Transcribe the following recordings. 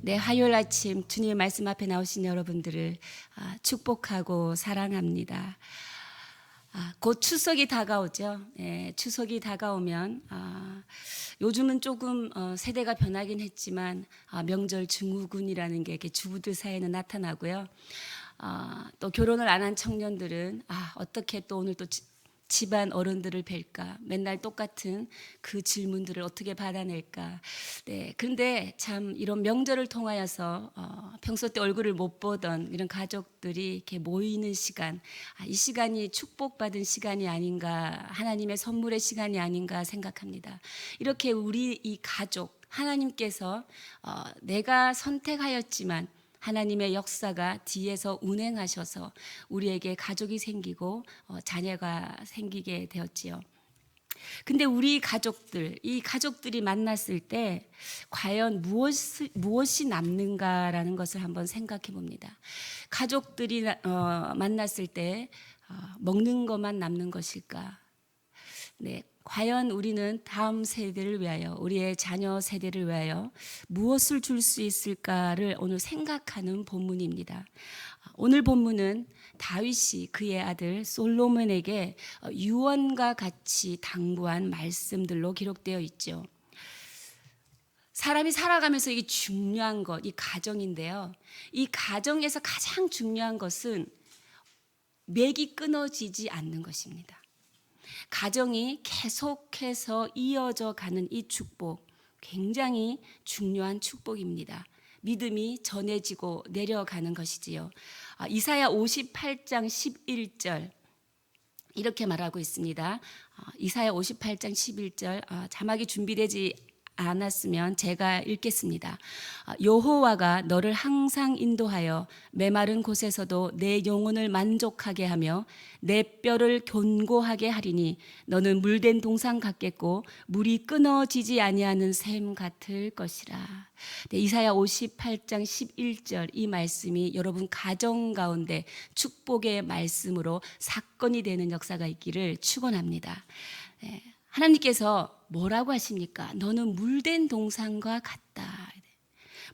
네, 화요일 아침 주님의 말씀 앞에 나오신 여러분들을 축복하고 사랑합니다. 곧 추석이 다가오죠. 네, 추석이 다가오면 요즘은 조금 세대가 변하긴 했지만 명절 증후군이라는 게 이렇게 주부들 사이에는 나타나고요. 또 결혼을 안 한 청년들은 어떻게 또 오늘 또 집안 어른들을 뵐까? 맨날 똑같은 그 질문들을 어떻게 받아낼까? 네, 그런데 참 이런 명절을 통하여서 평소 때 얼굴을 못 보던 이런 가족들이 이렇게 모이는 시간, 이 시간이 축복받은 시간이 아닌가, 하나님의 선물의 시간이 아닌가 생각합니다. 이렇게 우리 이 가족, 하나님께서 내가 선택하였지만 하나님의 역사가 뒤에서 운행하셔서 우리에게 가족이 생기고 자녀가 생기게 되었지요. 근데 우리 가족들, 이 가족들이 만났을 때 과연 무엇이 남는가라는 것을 한번 생각해 봅니다. 가족들이 만났을 때 먹는 것만 남는 것일까? 네, 과연 우리는 다음 세대를 위하여, 우리의 자녀 세대를 위하여 무엇을 줄 수 있을까를 오늘 생각하는 본문입니다. 오늘 본문은 다윗이 그의 아들 솔로몬에게 유언과 같이 당부한 말씀들로 기록되어 있죠. 사람이 살아가면서 이게 중요한 것, 이 가정인데요. 이 가정에서 가장 중요한 것은 맥이 끊어지지 않는 것입니다. 가정이 계속해서 이어져 가는 이 축복, 굉장히 중요한 축복입니다. 믿음이 전해지고 내려가는 것이지요. 이사야 58장 11절 이렇게 말하고 있습니다. 이사야 58장 11절 자막이 준비되지 않았으면 제가 읽겠습니다. 여호와가 너를 항상 인도하여 메마른 곳에서도 내 영혼을 만족하게 하며 내 뼈를 견고하게 하리니 너는 물된 동산 같겠고 물이 끊어지지 아니하는 샘 같을 것이라. 네, 이사야 58장 11절 이 말씀이 여러분 가정 가운데 축복의 말씀으로 사건이 되는 역사가 있기를 축원합니다. 네, 하나님께서 뭐라고 하십니까? 너는 물된 동산과 같다.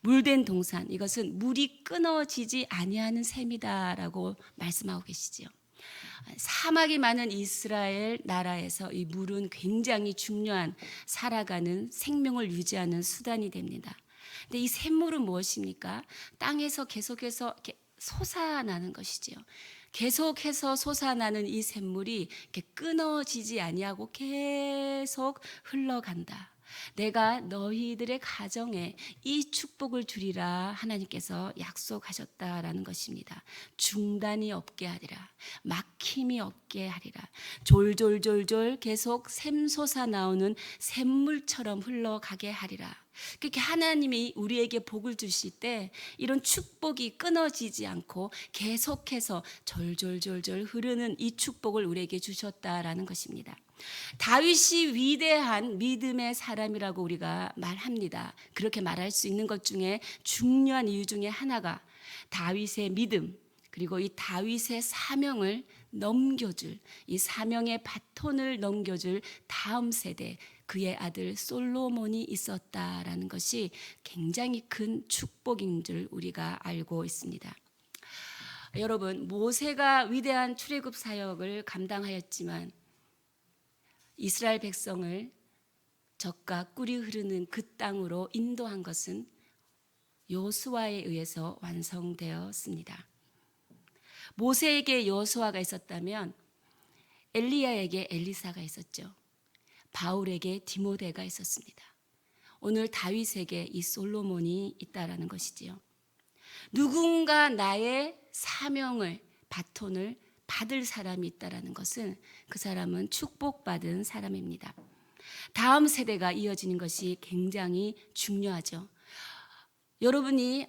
물된 동산, 이것은 물이 끊어지지 아니하는 샘이다라고 말씀하고 계시지요. 사막이 많은 이스라엘 나라에서 이 물은 굉장히 중요한 살아가는 생명을 유지하는 수단이 됩니다. 근데 이 샘물은 무엇입니까? 땅에서 계속해서 이렇게 솟아나는 것이지요. 계속해서 솟아나는 이 샘물이 이렇게 끊어지지 아니하고 계속 흘러간다. 내가 너희들의 가정에 이 축복을 주리라 하나님께서 약속하셨다라는 것입니다. 중단이 없게 하리라. 막힘이 없게 하리라. 졸졸졸졸 계속 샘솟아 나오는 샘물처럼 흘러가게 하리라. 그렇게 하나님이 우리에게 복을 주실 때 이런 축복이 끊어지지 않고 계속해서 졸졸졸졸 흐르는 이 축복을 우리에게 주셨다라는 것입니다. 다윗이 위대한 믿음의 사람이라고 우리가 말합니다. 그렇게 말할 수 있는 것 중에 중요한 이유 중에 하나가 다윗의 믿음, 그리고 이 다윗의 사명을 넘겨줄, 이 사명의 바톤을 넘겨줄 다음 세대, 그의 아들 솔로몬이 있었다라는 것이 굉장히 큰 축복인 줄 우리가 알고 있습니다. 여러분, 모세가 위대한 출애굽 사역을 감당하였지만 이스라엘 백성을 젖과 꿀이 흐르는 그 땅으로 인도한 것은 여호수아에 의해서 완성되었습니다. 모세에게 여호수아가 있었다면 엘리야에게 엘리사가 있었죠. 바울에게 디모데가 있었습니다. 오늘 다윗에게 이 솔로몬이 있다라는 것이지요. 누군가 나의 사명을, 바톤을 받을 사람이 있다라는 것은 그 사람은 축복받은 사람입니다. 다음 세대가 이어지는 것이 굉장히 중요하죠. 여러분이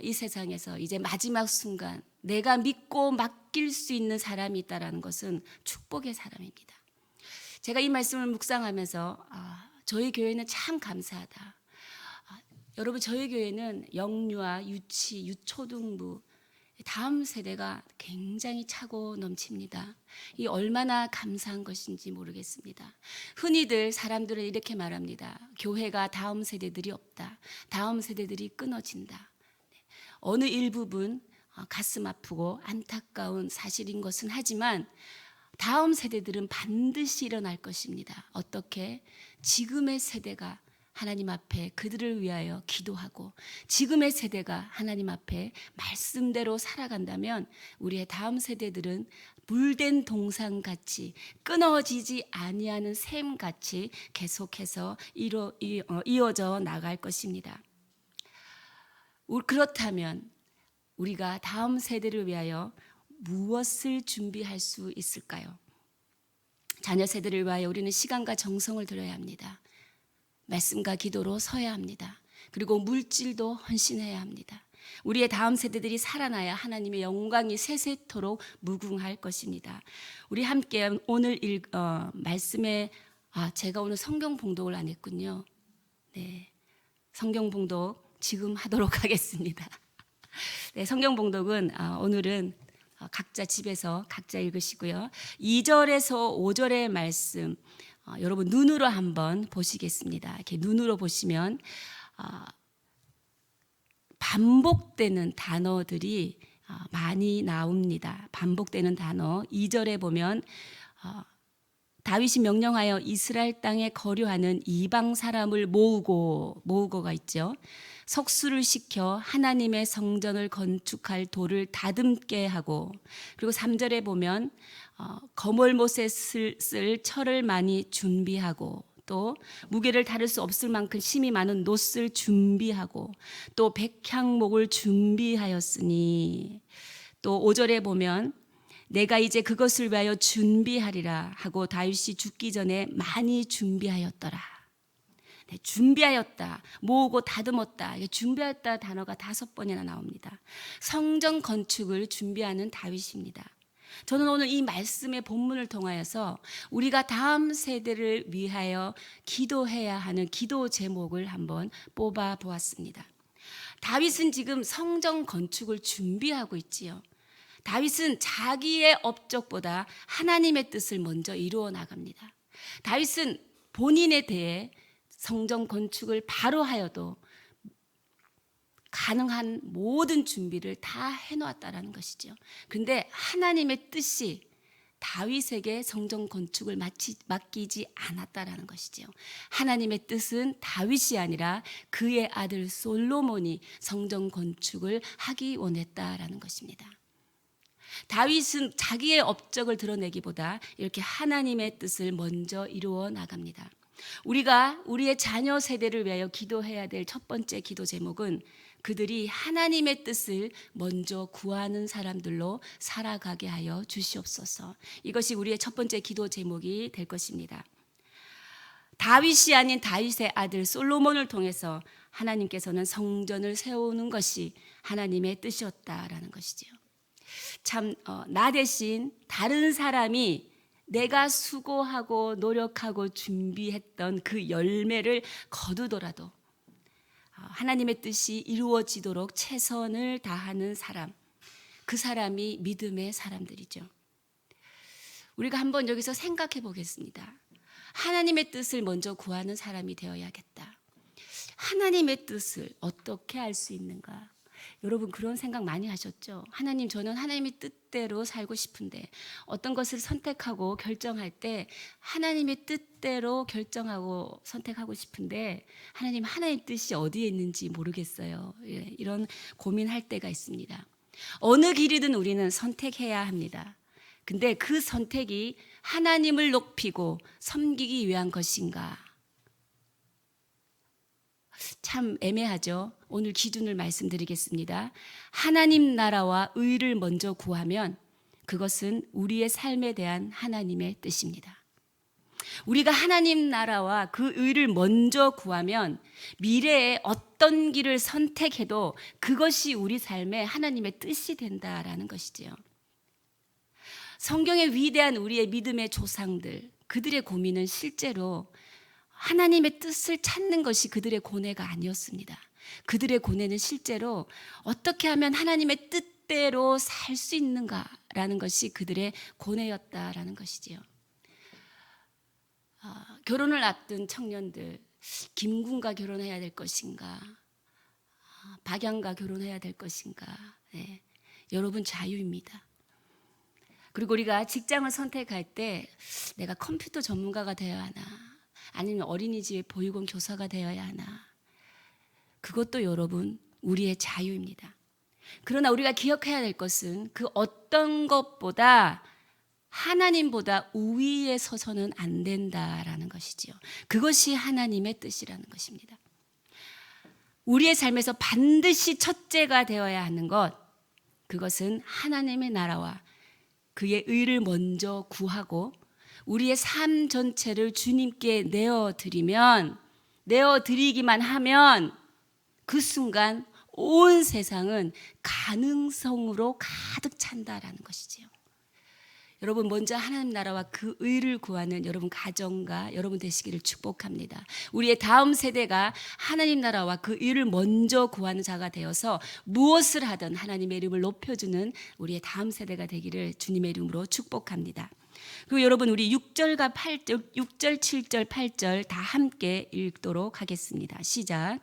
이 세상에서 이제 마지막 순간 내가 믿고 맡길 수 있는 사람이 있다라는 것은 축복의 사람입니다. 제가 이 말씀을 묵상하면서 저희 교회는 참 감사하다. 여러분, 저희 교회는 영유아, 유치, 유초등부 다음 세대가 굉장히 차고 넘칩니다. 이 얼마나 감사한 것인지 모르겠습니다. 흔히들 사람들은 이렇게 말합니다. 교회가 다음 세대들이 없다. 다음 세대들이 끊어진다. 어느 일부분 가슴 아프고 안타까운 사실인 것은 하지만 다음 세대들은 반드시 일어날 것입니다. 어떻게? 지금의 세대가 하나님 앞에 그들을 위하여 기도하고 지금의 세대가 하나님 앞에 말씀대로 살아간다면 우리의 다음 세대들은 물된 동상같이 끊어지지 아니하는 샘같이 계속해서 이어져 나갈 것입니다. 그렇다면 우리가 다음 세대를 위하여 무엇을 준비할 수 있을까요? 자녀 세대를 위하여 우리는 시간과 정성을 들여야 합니다. 말씀과 기도로 서야 합니다. 그리고 물질도 헌신해야 합니다. 우리의 다음 세대들이 살아나야 하나님의 영광이 세세토록 무궁할 것입니다. 우리 함께 오늘 말씀에 제가 오늘 성경 봉독을 안 했군요. 네, 성경 봉독 지금 하도록 하겠습니다. 네, 성경 봉독은 오늘은 각자 집에서 각자 읽으시고요. 2절에서 5절의 말씀 여러분 눈으로 한번 보시겠습니다. 이렇게 눈으로 보시면 반복되는 단어들이 많이 나옵니다. 반복되는 단어 2절에 보면 다윗이 명령하여 이스라엘 땅에 거류하는 이방 사람을 모으고가 있죠. 석수를 시켜 하나님의 성전을 건축할 돌을 다듬게 하고, 그리고 3절에 보면 거물못에 쓸 철을 많이 준비하고, 또 무게를 다룰 수 없을 만큼 심이 많은 놋을 준비하고, 또 백향목을 준비하였으니, 또 5절에 보면 내가 이제 그것을 위하여 준비하리라 하고 다윗이 죽기 전에 많이 준비하였더라. 네, 준비하였다, 모으고 다듬었다. 준비하였다 단어가 5번이나 나옵니다. 성전 건축을 준비하는 다윗입니다. 저는 오늘 이 말씀의 본문을 통하여서 우리가 다음 세대를 위하여 기도해야 하는 기도 제목을 한번 뽑아 보았습니다. 다윗은 지금 성전 건축을 준비하고 있지요. 다윗은 자기의 업적보다 하나님의 뜻을 먼저 이루어 나갑니다. 다윗은 본인에 대해 성전 건축을 바로 하여도 가능한 모든 준비를 다 해놓았다라는 것이죠. 그런데 하나님의 뜻이 다윗에게 성전 건축을 맡기지 않았다라는 것이죠. 하나님의 뜻은 다윗이 아니라 그의 아들 솔로몬이 성전 건축을 하기 원했다라는 것입니다. 다윗은 자기의 업적을 드러내기보다 이렇게 하나님의 뜻을 먼저 이루어 나갑니다. 우리가 우리의 자녀 세대를 위하여 기도해야 될 첫 번째 기도 제목은 그들이 하나님의 뜻을 먼저 구하는 사람들로 살아가게 하여 주시옵소서. 이것이 우리의 첫 번째 기도 제목이 될 것입니다. 다윗이 아닌 다윗의 아들 솔로몬을 통해서 하나님께서는 성전을 세우는 것이 하나님의 뜻이었다라는 것이지요. 참 나 대신 다른 사람이 내가 수고하고 노력하고 준비했던 그 열매를 거두더라도 하나님의 뜻이 이루어지도록 최선을 다하는 사람, 그 사람이 믿음의 사람들이죠. 우리가 한번 여기서 생각해 보겠습니다. 하나님의 뜻을 먼저 구하는 사람이 되어야겠다. 하나님의 뜻을 어떻게 알 수 있는가? 여러분 그런 생각 많이 하셨죠? 하나님, 저는 하나님의 뜻대로 살고 싶은데 어떤 것을 선택하고 결정할 때 하나님의 뜻대로 결정하고 선택하고 싶은데 하나님, 하나님의 뜻이 어디에 있는지 모르겠어요. 이런 고민할 때가 있습니다. 어느 길이든 우리는 선택해야 합니다. 근데 그 선택이 하나님을 높이고 섬기기 위한 것인가? 참 애매하죠. 오늘 기준을 말씀드리겠습니다. 하나님 나라와 의를 먼저 구하면 그것은 우리의 삶에 대한 하나님의 뜻입니다. 우리가 하나님 나라와 그 의를 먼저 구하면 미래에 어떤 길을 선택해도 그것이 우리 삶에 하나님의 뜻이 된다라는 것이지요. 성경의 위대한 우리의 믿음의 조상들, 그들의 고민은 실제로 하나님의 뜻을 찾는 것이 그들의 고뇌가 아니었습니다. 그들의 고뇌는 실제로 어떻게 하면 하나님의 뜻대로 살 수 있는가라는 것이 그들의 고뇌였다라는 것이지요. 결혼을 앞둔 청년들, 김군과 결혼해야 될 것인가, 박양과 결혼해야 될 것인가. 네, 여러분 자유입니다. 그리고 우리가 직장을 선택할 때 내가 컴퓨터 전문가가 되어야 하나, 아니면 어린이집의 보육원 교사가 되어야 하나, 그것도 여러분 우리의 자유입니다. 그러나 우리가 기억해야 될 것은 그 어떤 것보다 하나님보다 우위에 서서는 안 된다라는 것이지요. 그것이 하나님의 뜻이라는 것입니다. 우리의 삶에서 반드시 첫째가 되어야 하는 것, 그것은 하나님의 나라와 그의 의를 먼저 구하고 우리의 삶 전체를 주님께 내어드리기만 하면 그 순간 온 세상은 가능성으로 가득 찬다라는 것이지요. 여러분, 먼저 하나님 나라와 그 의를 구하는 여러분 가정과 여러분 되시기를 축복합니다. 우리의 다음 세대가 하나님 나라와 그 의를 먼저 구하는 자가 되어서 무엇을 하든 하나님의 이름을 높여주는 우리의 다음 세대가 되기를 주님의 이름으로 축복합니다. 그리고 여러분, 우리 6절, 7절, 8절 다 함께 읽도록 하겠습니다. 시작.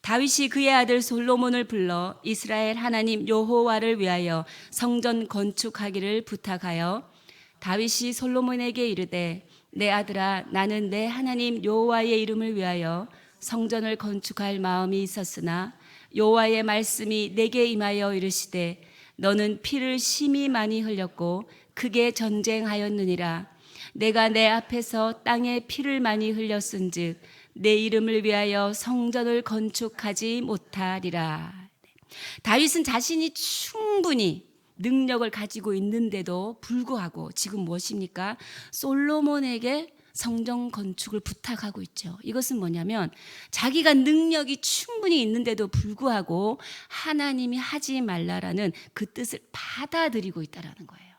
다윗이 그의 아들 솔로몬을 불러 이스라엘 하나님 여호와를 위하여 성전 건축하기를 부탁하여 다윗이 솔로몬에게 이르되 내 아들아, 나는 내 하나님 여호와의 이름을 위하여 성전을 건축할 마음이 있었으나 여호와의 말씀이 내게 임하여 이르시되 너는 피를 심히 많이 흘렸고 크게 전쟁하였느니라. 내가 내 앞에서 땅에 피를 많이 흘렸은즉 내 이름을 위하여 성전을 건축하지 못하리라. 다윗은 자신이 충분히 능력을 가지고 있는데도 불구하고 지금 무엇입니까? 솔로몬에게 성전 건축을 부탁하고 있죠. 이것은 뭐냐면 자기가 능력이 충분히 있는데도 불구하고 하나님이 하지 말라라는 그 뜻을 받아들이고 있다는 거예요.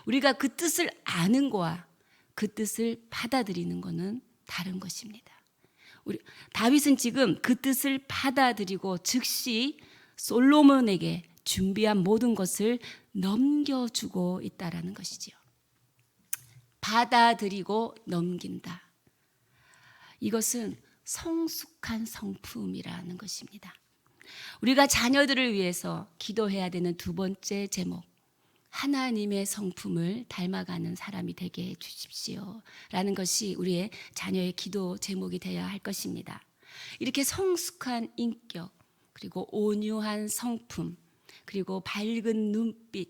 우리가 그 뜻을 아는 거와 그 뜻을 받아들이는 것은 다른 것입니다. 다윗은 지금 그 뜻을 받아들이고 즉시 솔로몬에게 준비한 모든 것을 넘겨주고 있다라는 것이지요. 받아들이고 넘긴다. 이것은 성숙한 성품이라는 것입니다. 우리가 자녀들을 위해서 기도해야 되는 두 번째 제목, 하나님의 성품을 닮아가는 사람이 되게 해주십시오 라는 것이 우리의 자녀의 기도 제목이 되어야 할 것입니다. 이렇게 성숙한 인격, 그리고 온유한 성품, 그리고 밝은 눈빛,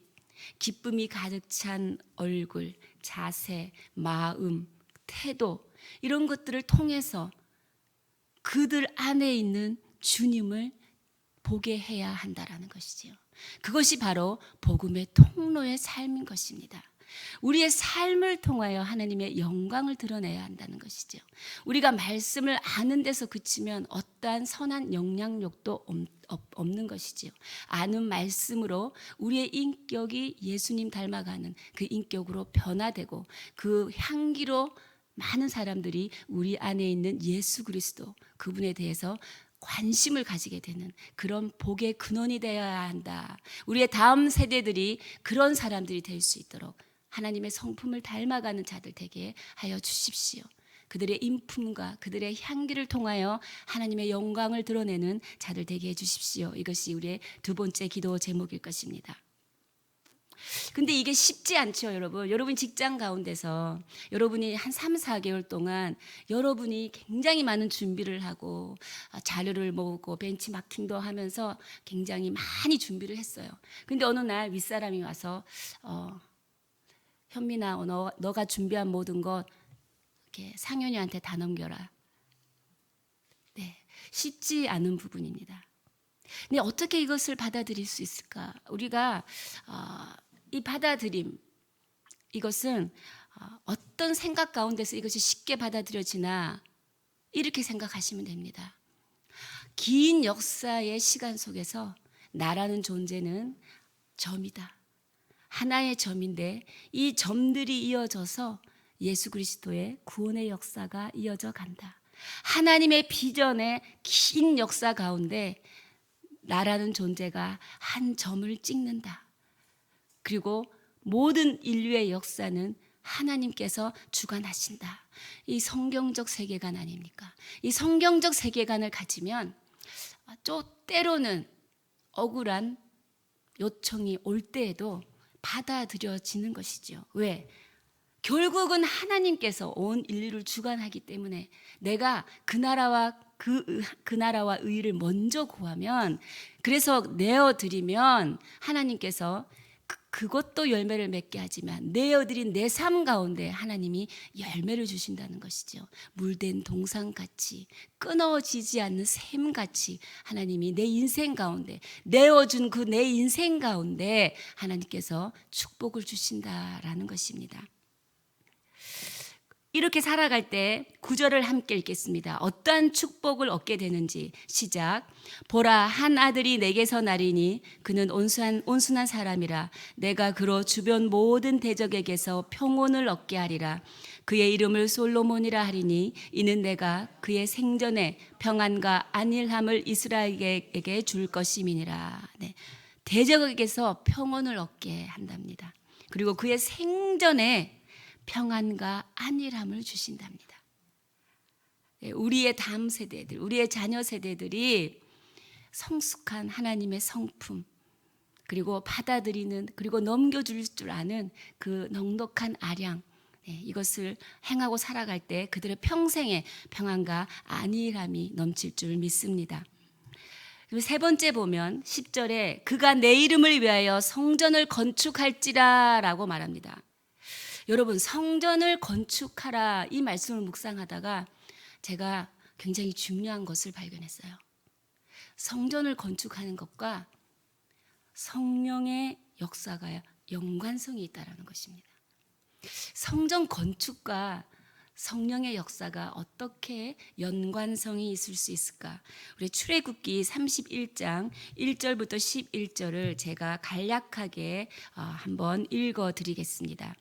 기쁨이 가득 찬 얼굴, 자세, 마음, 태도, 이런 것들을 통해서 그들 안에 있는 주님을 보게 해야 한다라는 것이지요. 그것이 바로 복음의 통로의 삶인 것입니다. 우리의 삶을 통하여 하나님의 영광을 드러내야 한다는 것이죠. 우리가 말씀을 아는 데서 그치면 어떠한 선한 영향력도 없는 것이지요. 아는 말씀으로 우리의 인격이 예수님 닮아가는 그 인격으로 변화되고 그 향기로 많은 사람들이 우리 안에 있는 예수 그리스도, 그분에 대해서 관심을 가지게 되는 그런 복의 근원이 되어야 한다. 우리의 다음 세대들이 그런 사람들이 될 수 있도록 하나님의 성품을 닮아가는 자들 되게 하여 주십시오. 그들의 인품과 그들의 향기를 통하여 하나님의 영광을 드러내는 자들 되게 해 주십시오. 이것이 우리의 두 번째 기도 제목일 것입니다. 근데 이게 쉽지 않죠, 여러분. 여러분 직장 가운데서 여러분이 한 3, 4개월 동안 여러분이 굉장히 많은 준비를 하고 자료를 모으고 벤치마킹도 하면서 굉장히 많이 준비를 했어요. 근데 어느 날 윗사람이 와서 현민아, 너가 준비한 모든 것 이렇게 상현이한테 다 넘겨라. 네, 쉽지 않은 부분입니다. 근데 어떻게 이것을 받아들일 수 있을까? 우리가 이 받아들임, 이것은 어떤 생각 가운데서 이것이 쉽게 받아들여지나 이렇게 생각하시면 됩니다. 긴 역사의 시간 속에서 나라는 존재는 점이다. 하나의 점인데 이 점들이 이어져서 예수 그리스도의 구원의 역사가 이어져 간다. 하나님의 비전의 긴 역사 가운데 나라는 존재가 한 점을 찍는다. 그리고 모든 인류의 역사는 하나님께서 주관하신다. 이 성경적 세계관 아닙니까? 이 성경적 세계관을 가지면 때로는 억울한 요청이 올 때에도 받아들여지는 것이죠. 왜? 결국은 하나님께서 온 인류를 주관하기 때문에 내가 그 나라와 그 나라와 의를 먼저 구하면, 그래서 내어드리면 하나님께서 그것도 열매를 맺게 하지만 내어드린 내 삶 가운데 하나님이 열매를 주신다는 것이죠. 물된 동산같이, 끊어지지 않는 샘같이 하나님이 내 인생 가운데, 내어준 그 내 인생 가운데 하나님께서 축복을 주신다라는 것입니다. 이렇게 살아갈 때 9절을 함께 읽겠습니다. 어떠한 축복을 얻게 되는지. 시작. 보라, 한 아들이 내게서 나리니 그는 온순한 사람이라. 내가 그로 주변 모든 대적에게서 평온을 얻게 하리라. 그의 이름을 솔로몬이라 하리니 이는 내가 그의 생전에 평안과 안일함을 이스라엘에게 줄 것임이니라. 네. 대적에게서 평온을 얻게 한답니다. 그리고 그의 생전에 평안과 안일함을 주신답니다. 우리의 다음 세대들, 우리의 자녀 세대들이 성숙한 하나님의 성품, 그리고 받아들이는, 그리고 넘겨줄 줄 아는 그 넉넉한 아량, 이것을 행하고 살아갈 때 그들의 평생에 평안과 안일함이 넘칠 줄 믿습니다. 그리고 세 번째 보면 10절에 그가 내 이름을 위하여 성전을 건축할지라 라고 말합니다. 여러분, 성전을 건축하라, 이 말씀을 묵상하다가 제가 굉장히 중요한 것을 발견했어요. 성전을 건축하는 것과 성령의 역사가 연관성이 있다는 것입니다. 성전 건축과 성령의 역사가 어떻게 연관성이 있을 수 있을까? 우리 출애굽기 31장 1절부터 11절을 제가 간략하게 한번 읽어드리겠습니다.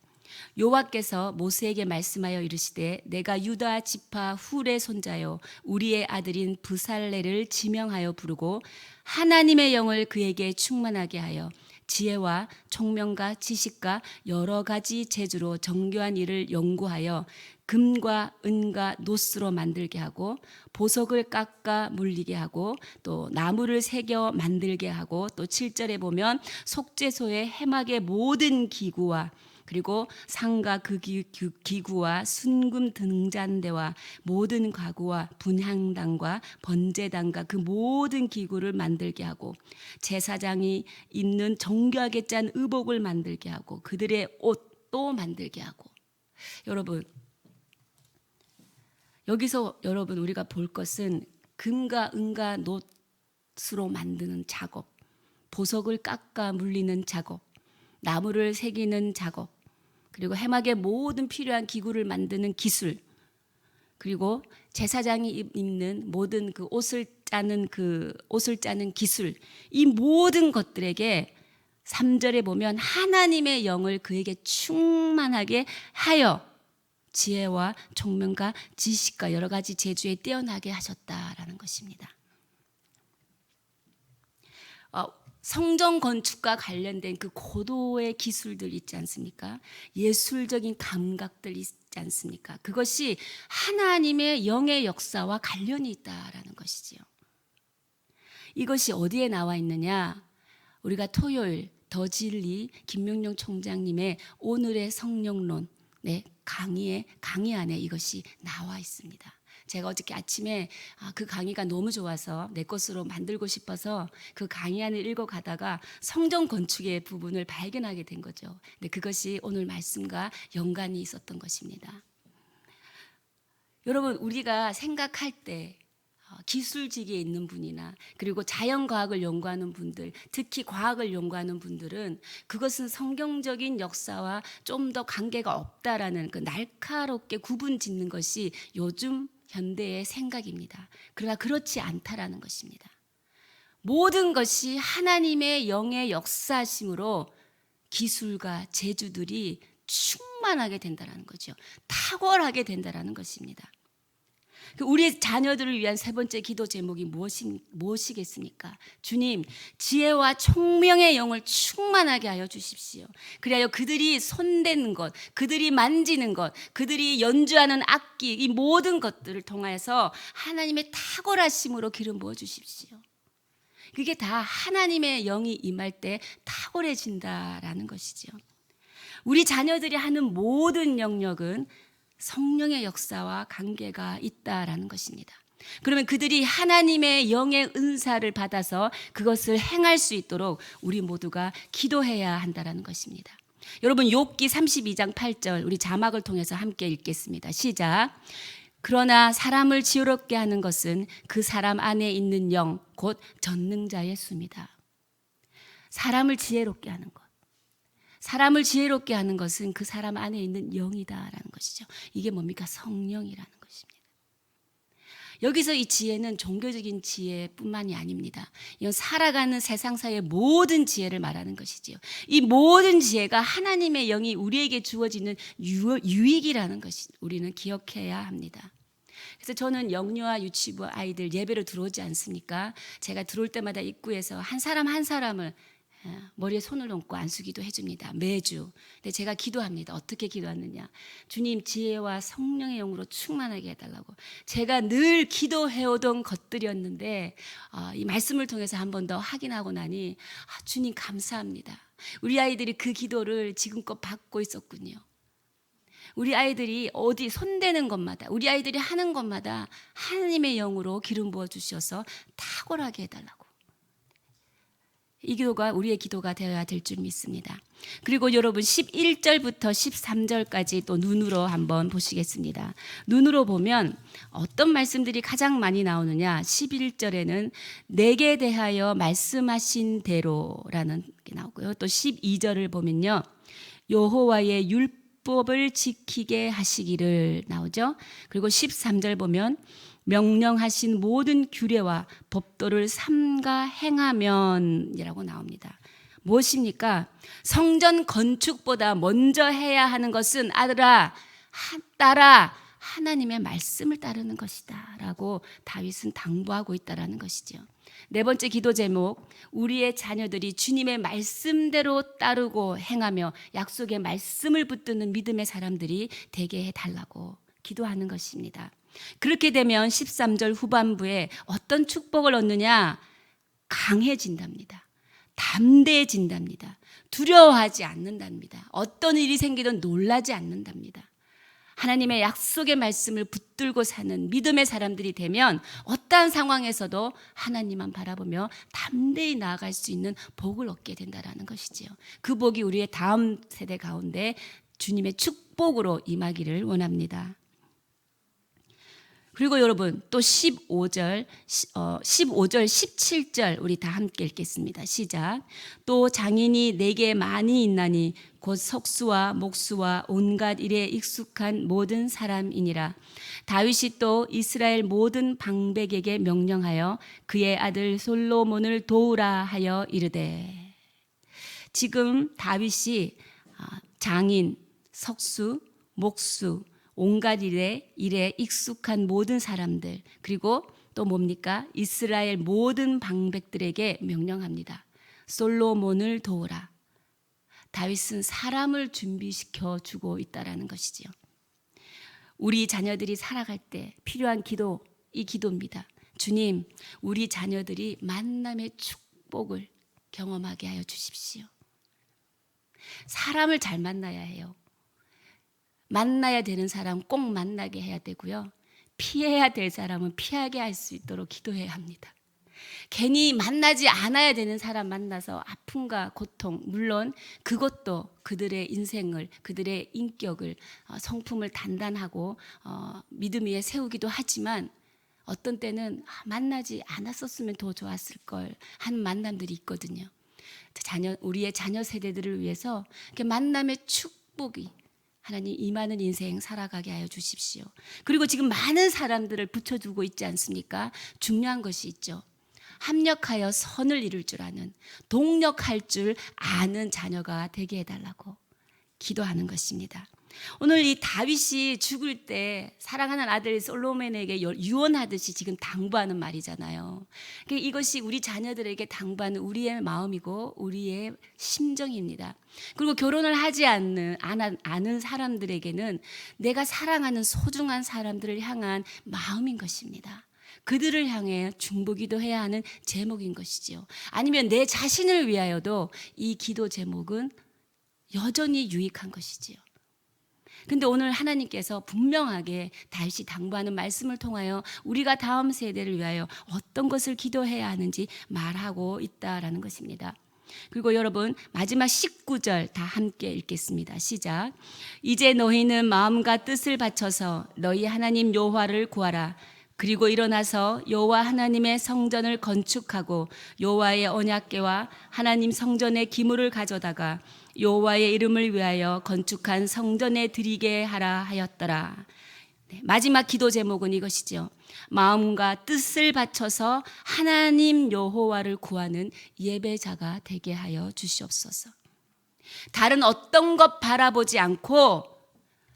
여호와께서 모세에게 말씀하여 이르시되 내가 유다 지파 훌의 손자요 우리의 아들인 브살레를 지명하여 부르고 하나님의 영을 그에게 충만하게 하여 지혜와 총명과 지식과 여러 가지 재주로 정교한 일을 연구하여 금과 은과 노스로 만들게 하고 보석을 깎아 물리게 하고 또 나무를 새겨 만들게 하고 또 7절에 보면 속죄소의 해막의 모든 기구와 그리고 상가 그 기구와 순금 등잔대와 모든 가구와 분향단과 번제단과 그 모든 기구를 만들게 하고 제사장이 입는 정교하게 짠 의복을 만들게 하고 그들의 옷도 만들게 하고. 여러분, 여기서 우리가 볼 것은 금과 은과 놋으로 만드는 작업, 보석을 깎아 물리는 작업, 나무를 새기는 작업, 그리고 해막의 모든 필요한 기구를 만드는 기술, 그리고 제사장이 입는 모든 그 옷을 짜는 기술, 이 모든 것들에게 3절에 보면 하나님의 영을 그에게 충만하게 하여 지혜와 총명과 지식과 여러 가지 재주에 뛰어나게 하셨다라는 것입니다. 성전 건축과 관련된 그 고도의 기술들 있지 않습니까? 예술적인 감각들 있지 않습니까? 그것이 하나님의 영의 역사와 관련이 있다라는 것이지요. 이것이 어디에 나와 있느냐? 우리가 토요일 더진리 김명룡 총장님의 오늘의 성령론 강의 안에 이것이 나와 있습니다. 제가 어저께 아침에 그 강의가 너무 좋아서 내 것으로 만들고 싶어서 그 강의안을 읽어가다가 성전 건축의 부분을 발견하게 된 거죠. 근데 그것이 오늘 말씀과 연관이 있었던 것입니다. 여러분, 우리가 생각할 때 기술직에 있는 분이나 그리고 자연과학을 연구하는 분들, 특히 과학을 연구하는 분들은 그것은 성경적인 역사와 좀 더 관계가 없다라는 그 날카롭게 구분 짓는 것이 요즘 현대의 생각입니다. 그러나 그렇지 않다라는 것입니다. 모든 것이 하나님의 영의 역사심으로 기술과 재주들이 충만하게 된다는 거죠. 탁월하게 된다는 것입니다. 우리 자녀들을 위한 세 번째 기도 제목이 무엇이겠습니까? 주님, 지혜와 총명의 영을 충만하게 하여 주십시오. 그리하여 그들이 손대는 것, 그들이 만지는 것, 그들이 연주하는 악기, 이 모든 것들을 통하여서 하나님의 탁월하심으로 기름 부어 주십시오. 그게 다 하나님의 영이 임할 때 탁월해진다라는 것이죠. 우리 자녀들이 하는 모든 영역은 성령의 역사와 관계가 있다라는 것입니다. 그러면 그들이 하나님의 영의 은사를 받아서 그것을 행할 수 있도록 우리 모두가 기도해야 한다라는 것입니다. 여러분, 욥기 32장 8절 우리 자막을 통해서 함께 읽겠습니다. 시작. 그러나 사람을 지혜롭게 하는 것은 그 사람 안에 있는 영, 곧 전능자의 수입니다. 사람을 지혜롭게 하는 것. 사람을 지혜롭게 하는 것은 그 사람 안에 있는 영이다라는 것이죠. 이게 뭡니까? 성령이라는 것입니다. 여기서 이 지혜는 종교적인 지혜뿐만이 아닙니다. 이건 살아가는 세상사의 모든 지혜를 말하는 것이지요. 이 모든 지혜가 하나님의 영이 우리에게 주어지는 유익이라는 것이 우리는 기억해야 합니다. 그래서 저는 영유아 유치부 아이들 예배로 들어오지 않습니까? 제가 들어올 때마다 입구에서 한 사람 한 사람을 머리에 손을 얹고 안수기도 해줍니다. 매주. 근데 제가 기도합니다. 어떻게 기도하느냐? 주님, 지혜와 성령의 영으로 충만하게 해달라고. 제가 늘 기도해오던 것들이었는데 이 말씀을 통해서 한 번 더 확인하고 나니 주님 감사합니다. 우리 아이들이 그 기도를 지금껏 받고 있었군요. 우리 아이들이 어디 손대는 것마다, 우리 아이들이 하는 것마다 하나님의 영으로 기름 부어 주셔서 탁월하게 해달라고. 이 기도가 우리의 기도가 되어야 될 줄 믿습니다. 그리고 여러분 11절부터 13절까지 또 눈으로 한번 보시겠습니다. 눈으로 보면 어떤 말씀들이 가장 많이 나오느냐? 11절에는 내게 대하여 말씀하신 대로라는 게 나오고요. 또 12절을 보면요. 여호와의 율법을 지키게 하시기를 나오죠. 그리고 13절 보면 명령하신 모든 규례와 법도를 삼가 행하면이라고 나옵니다. 무엇입니까? 성전 건축보다 먼저 해야 하는 것은 아들아, 딸아, 하나님의 말씀을 따르는 것이다 라고 다윗은 당부하고 있다는 것이죠. 네 번째 기도 제목, 우리의 자녀들이 주님의 말씀대로 따르고 행하며 약속의 말씀을 붙드는 믿음의 사람들이 되게 해달라고 기도하는 것입니다. 그렇게 되면 13절 후반부에 어떤 축복을 얻느냐? 강해진답니다. 담대해진답니다. 두려워하지 않는답니다. 어떤 일이 생기든 놀라지 않는답니다. 하나님의 약속의 말씀을 붙들고 사는 믿음의 사람들이 되면 어떠한 상황에서도 하나님만 바라보며 담대히 나아갈 수 있는 복을 얻게 된다는 것이지요. 그 복이 우리의 다음 세대 가운데 주님의 축복으로 임하기를 원합니다. 그리고 여러분 또 15절, 17절 우리 다 함께 읽겠습니다. 시작. 또 장인이 내게 많이 있나니 곧 석수와 목수와 온갖 일에 익숙한 모든 사람이니라. 다윗이 또 이스라엘 모든 방백에게 명령하여 그의 아들 솔로몬을 도우라 하여 이르되. 지금 다윗이 장인, 석수, 목수, 온갖 일에 익숙한 모든 사람들, 그리고 또 뭡니까? 이스라엘 모든 방백들에게 명령합니다. 솔로몬을 도우라. 다윗은 사람을 준비시켜 주고 있다라는 것이지요. 우리 자녀들이 살아갈 때 필요한 기도, 이 기도입니다. 주님, 우리 자녀들이 만남의 축복을 경험하게 하여 주십시오. 사람을 잘 만나야 해요. 만나야 되는 사람 꼭 만나게 해야 되고요. 피해야 될 사람은 피하게 할 수 있도록 기도해야 합니다. 괜히 만나지 않아야 되는 사람 만나서 아픔과 고통, 물론 그것도 그들의 인생을, 그들의 인격을, 성품을 단단하고 믿음 위에 세우기도 하지만 어떤 때는 만나지 않았었으면 더 좋았을 걸 하는 만남들이 있거든요. 우리의 자녀 세대들을 위해서 이렇게 만남의 축복이 하나님 임하는 인생 살아가게 하여 주십시오. 그리고 지금 많은 사람들을 붙여두고 있지 않습니까? 중요한 것이 있죠. 합력하여 선을 이룰 줄 아는, 동력할 줄 아는 자녀가 되게 해달라고 기도하는 것입니다. 오늘 이 다윗이 죽을 때 사랑하는 아들 솔로몬에게 유언하듯이 지금 당부하는 말이잖아요. 그러니까 이것이 우리 자녀들에게 당부하는 우리의 마음이고 우리의 심정입니다. 그리고 결혼을 하지 않은 사람들에게는 내가 사랑하는 소중한 사람들을 향한 마음인 것입니다. 그들을 향해 중보기도 해야 하는 제목인 것이지요. 아니면 내 자신을 위하여도 이 기도 제목은 여전히 유익한 것이지요. 근데 오늘 하나님께서 분명하게 다시 당부하는 말씀을 통하여 우리가 다음 세대를 위하여 어떤 것을 기도해야 하는지 말하고 있다라는 것입니다. 그리고 여러분 마지막 19절 다 함께 읽겠습니다. 시작. 이제 너희는 마음과 뜻을 바쳐서 너희 하나님 여호와를 구하라. 그리고 일어나서 여호와 하나님의 성전을 건축하고 여호와의 언약궤와 하나님 성전의 기물을 가져다가 여호와의 이름을 위하여 건축한 성전에 드리게 하라 하였더라. 네, 마지막 기도 제목은 이것이죠. 마음과 뜻을 바쳐서 하나님 여호와를 구하는 예배자가 되게 하여 주시옵소서. 다른 어떤 것 바라보지 않고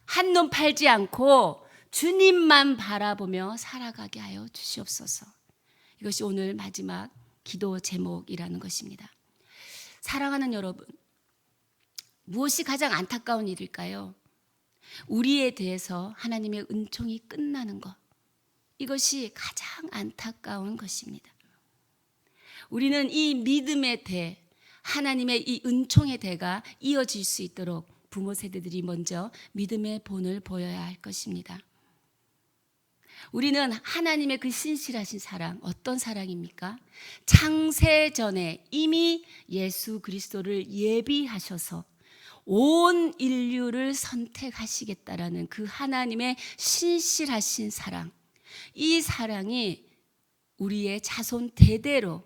한눈 팔지 않고 주님만 바라보며 살아가게 하여 주시옵소서. 이것이 오늘 마지막 기도 제목이라는 것입니다. 사랑하는 여러분, 무엇이 가장 안타까운 일일까요? 우리에 대해서 하나님의 은총이 끝나는 것. 이것이 가장 안타까운 것입니다. 우리는 이 믿음의 대, 하나님의 이 은총의 대가 이어질 수 있도록 부모 세대들이 먼저 믿음의 본을 보여야 할 것입니다. 우리는 하나님의 그 신실하신 사랑, 어떤 사랑입니까? 창세 전에 이미 예수 그리스도를 예비하셔서 온 인류를 선택하시겠다라는 그 하나님의 신실하신 사랑, 이 사랑이 우리의 자손 대대로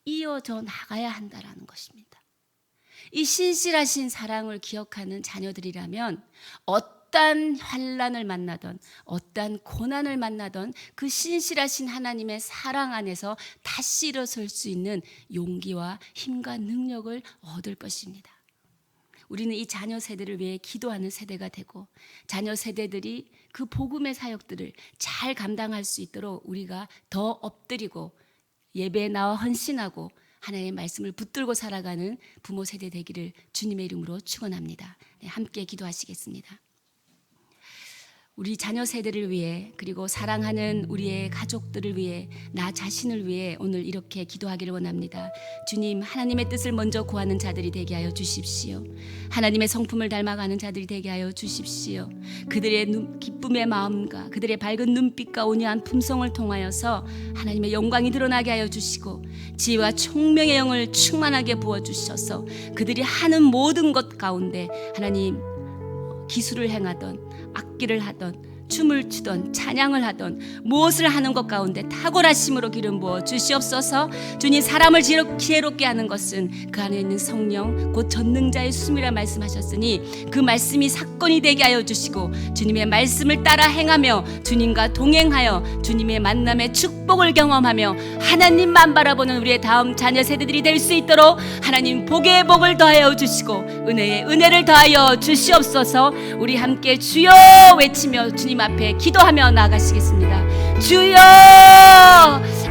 이어져 나가야 한다라는 것입니다. 이 신실하신 사랑을 기억하는 자녀들이라면 어떠한 환난을 만나던 어떠한 고난을 만나던 그 신실하신 하나님의 사랑 안에서 다시 일어설 수 있는 용기와 힘과 능력을 얻을 것입니다. 우리는 이 자녀 세대를 위해 기도하는 세대가 되고 자녀 세대들이 그 복음의 사역들을 잘 감당할 수 있도록 우리가 더 엎드리고 예배에 나와 헌신하고 하나님의 말씀을 붙들고 살아가는 부모 세대 되기를 주님의 이름으로 축원합니다. 네, 함께 기도하시겠습니다. 우리 자녀 세대를 위해 그리고 사랑하는 우리의 가족들을 위해 나 자신을 위해 오늘 이렇게 기도하기를 원합니다. 주님, 하나님의 뜻을 먼저 구하는 자들이 되게 하여 주십시오. 하나님의 성품을 닮아가는 자들이 되게 하여 주십시오. 그들의 기쁨의 마음과 그들의 밝은 눈빛과 온유한 품성을 통하여서 하나님의 영광이 드러나게 하여 주시고 지혜와 총명의 영을 충만하게 부어주셔서 그들이 하는 모든 것 가운데 하나님 기술을 행하던 악기를 하던 춤을 추던 찬양을 하던 무엇을 하는 것 가운데 탁월하심으로 기름 부어 주시옵소서. 주님, 사람을 지혜롭게 하는 것은 그 안에 있는 성령 곧 전능자의 숨이라 말씀하셨으니 그 말씀이 사건이 되게 하여 주시고 주님의 말씀을 따라 행하며 주님과 동행하여 주님의 만남의 축복을 경험하며 하나님만 바라보는 우리의 다음 자녀 세대들이 될 수 있도록 하나님 복의 복을 더하여 주시고 은혜의 은혜를 더하여 주시옵소서. 우리 함께 주여 외치며 주님 앞에 기도하며 나아가시겠습니다. 주여,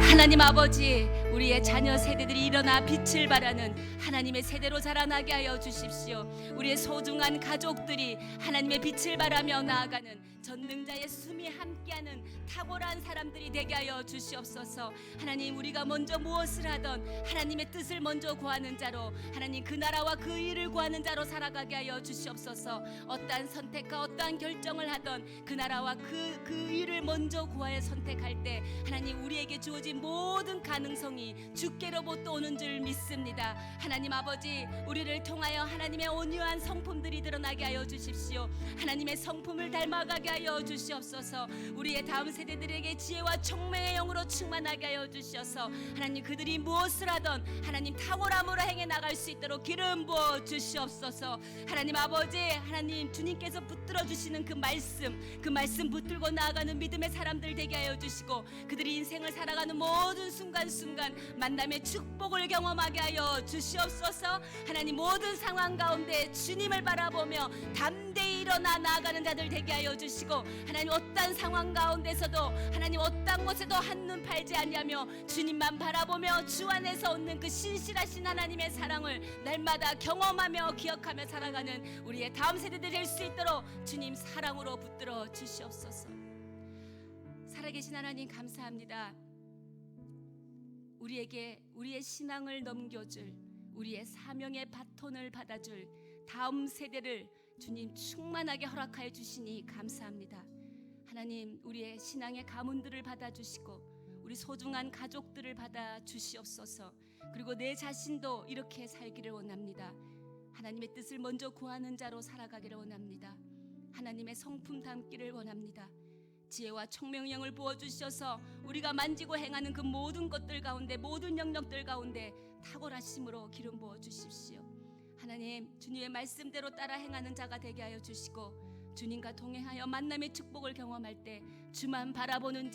하나님 아버지, 우리의 자녀 세대들이 일어나 빛을 발하는 하나님의 세대로 자라나게 하여 주십시오. 우리의 소중한 가족들이 하나님의 빛을 발하며 나아가는 전능자의 숨이 함께하는 탁월한 사람들이 되게 하여 주시옵소서. 하나님, 우리가 먼저 무엇을 하던 하나님의 뜻을 먼저 구하는 자로 하나님 그 나라와 그 일을 구하는 자로 살아가게 하여 주시옵소서. 어떠한 선택과 어떠한 결정을 하던 그 나라와 그 일을 먼저 구하여 선택할 때 하나님 우리에게 주어진 모든 가능성이 주께로부터 오는 줄 믿습니다. 하나님 아버지, 우리를 통하여 하나님의 온유한 성품들이 드러나게 하여 주십시오. 하나님의 성품을 닮아가게 하여 주시옵소서. 우리의 다음 세대들에게 지혜와 총명의 영으로 충만하게 하여 주셔서 하나님 그들이 무엇을 하던 하나님 탁월함으로 행해 나갈 수 있도록 기름 부어 주시옵소서. 하나님 아버지, 하나님 주님께서 붙들어 주시는 그 말씀 붙들고 나아가는 믿음의 사람들 되게 하여 주시고 그들이 인생을 살아가는 모든 순간순간 만남의 축복을 경험하게 하여 주시옵소서. 하나님 모든 상황 가운데 주님을 바라보며 담대히 일어나 나아가는 자들 되게 하여 주시고 하나님 어떤 상황 가운데서도 하나님 어떤 곳에도 한눈 팔지 아니하며 주님만 바라보며 주 안에서 얻는 그 신실하신 하나님의 사랑을 날마다 경험하며 기억하며 살아가는 우리의 다음 세대들이 될 수 있도록 주님 사랑으로 붙들어 주시옵소서. 살아계신 하나님 감사합니다. 우리에게 우리의 신앙을 넘겨줄 우리의 사명의 바톤을 받아줄 다음 세대를 주님 충만하게 허락하여 주시니 감사합니다. 하나님 우리의 신앙의 가문들을 받아주시고 우리 소중한 가족들을 받아주시옵소서. 그리고 내 자신도 이렇게 살기를 원합니다. 하나님의 뜻을 먼저 구하는 자로 살아가기를 원합니다. 하나님의 성품 담기를 원합니다. 지혜와 총명령을 부어주셔서 우리가 만지고 행하는 그 모든 것들 가운데 모든 영역들 가운데 탁월하심으로 기름 부어주십시오. 하나님 주님의 말씀대로 따라 행하는 자가 되게 하여 주시고 주님과 동행하여 만남의 축복을 경험할 때 주만 바라보는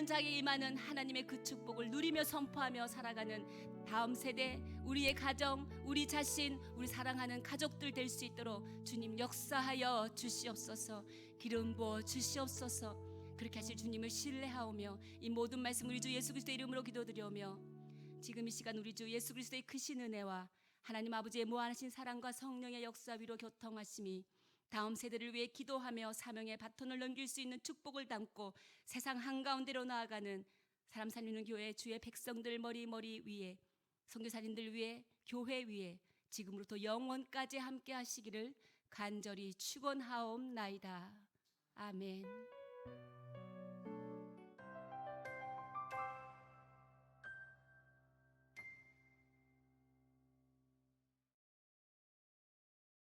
자에게 임하는 하나님의 그 축복을 누리며 선포하며 살아가는 다음 세대, 우리의 가정, 우리 자신, 우리 사랑하는 가족들 될 수 있도록 주님 역사하여 주시옵소서. 기름 부어 주시옵소서. 그렇게 하실 주님을 신뢰하오며 이 모든 말씀 우리 주 예수 그리스도의 이름으로 기도드리오며 지금 이 시간 우리 주 예수 그리스도의 크신 은혜와 하나님 아버지의 무한하신 사랑과 성령의 역사 위로 교통하심이 다음 세대를 위해 기도하며 사명의 바톤을 넘길 수 있는 축복을 담고 세상 한가운데로 나아가는 사람 살리는 교회 주의 백성들 머리 위에 선교사님들 위해 교회 위에 지금으로부터 영원까지 함께 하시기를 간절히 축원하옵나이다. 아멘.